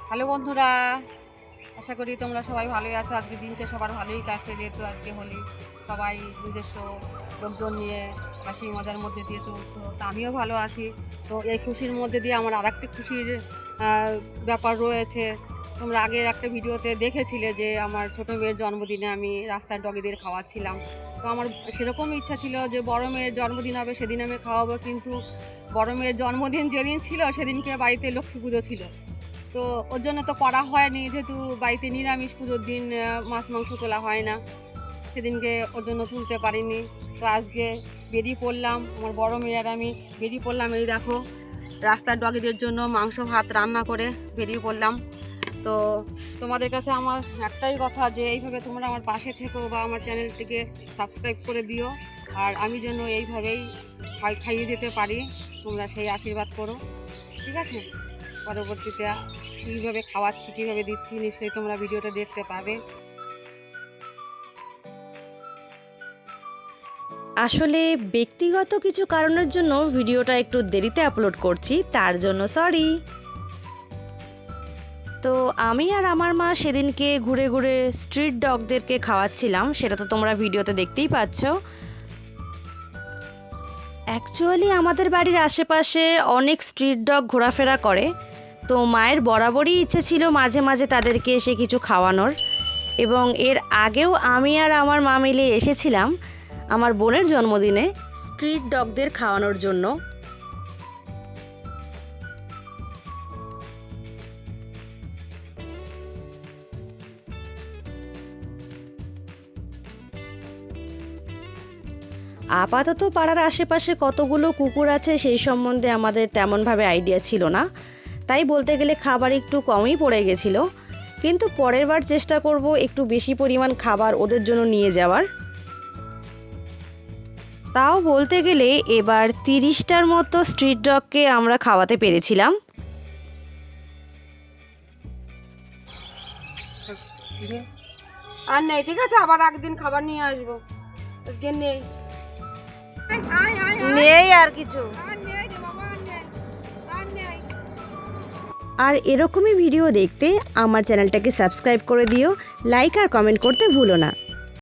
Hello বন্ধুরা, আশা করি তোমরা সবাই ভালোই আছো। আজকে দিনটা সবার ভালোই কাটছে, যেহেতু আজকে হোলি। সবাই নিজস্ব লোকজন নিয়ে হাসি মজার মধ্যে দিয়ে চলছো, তা আমিও ভালো আছি। তো এই খুশির মধ্যে দিয়ে আমার আরেকটি খুশির ব্যাপার রয়েছে। তোমরা আগের একটা ভিডিওতে দেখেছিলে যে আমার ছোটো মেয়ের জন্মদিনে আমি রাস্তার ডগিদের খাওয়াচ্ছিলাম। তো আমার সেরকমই ইচ্ছা ছিল যে বড় মেয়ের জন্মদিন হবে, সেদিন আমি খাওয়াবো। কিন্তু বড় মেয়ের জন্মদিন যেদিন ছিল সেদিনকে বাড়িতে লক্ষ্মী পুজো ছিল, তো ওর জন্য তো করা হয়নি। যেহেতু বাড়িতে নিরামিষ পুজোর দিন মাছ মাংস তোলা হয় না, সেদিনকে ওর জন্য তুলতে পারিনি। তো আজকে বেরিয়ে পড়লাম, আমার বড় মেয়ে আর আমি বেরিয়ে পড়লাম। এই দেখো, রাস্তার ডগিদের জন্য মাংস ভাত রান্না করে বেরিয়ে পড়লাম। তো তোমাদের কাছে আমার একটাই কথা, যে এইভাবে তোমরা আমার পাশে থেকো বা আমার চ্যানেলটিকে সাবস্ক্রাইব করে দিও, আর আমি যেন এইভাবেই খাইয়ে যেতে পারি, তোমরা সেই আশীর্বাদ করো, ঠিক আছে? পরবর্তীতে কীভাবে খাওয়াচ্ছি, কীভাবে দিচ্ছি, নিশ্চয়ই তোমরা ভিডিওটা দেখতে পাবে। আসলে ব্যক্তিগত কিছু কারণের জন্য ভিডিওটা একটু দেরিতে আপলোড করছি, তার জন্য সরি। তো আমি আর আমার মা সেদিনকে ঘুরে ঘুরে স্ট্রিট ডগদেরকে খাওয়াচ্ছিলাম, সেটা তো তোমরা ভিডিওতে দেখতেই পাচ্ছ। অ্যাকচুয়ালি আমাদের বাড়ির আশেপাশে অনেক স্ট্রিট ডগ ঘোরাফেরা করে, তো মায়ের বরাবরই ইচ্ছে ছিল মাঝে মাঝে তাদেরকে এসে কিছু খাওয়ানোর। এবং এর আগেও আমি আর আমার মা মিলে এসেছিলাম আমার বোনের জন্মদিনে স্ট্রিট ডগদের খাওয়ানোর জন্য। আপাতত পাড়ার আশেপাশে কতগুলো কুকুর আছে সেই সম্বন্ধে আমাদের তেমনভাবে আইডিয়া ছিল না, তাই বলতে গেলে খাবার একটু কমই পড়ে গেছিলো। কিন্তু পরের বার চেষ্টা করব একটু বেশি পরিমাণ খাবার ওদের জন্য নিয়ে যাওয়ার। তাও বলতে গেলে এবার 30টার মতো স্ট্রিট ডগকে আমরা খাওয়াতে পেরেছিলাম। আর নেই, ঠিক আছে, আবার একদিন খাবার নিয়ে আসবো। আজকে নেই, নেই আর কিছু। আর এরকমই ভিডিও দেখতে আমার চ্যানেলটাকে সাবস্ক্রাইব করে দিও, লাইক আর কমেন্ট করতে ভুলো না।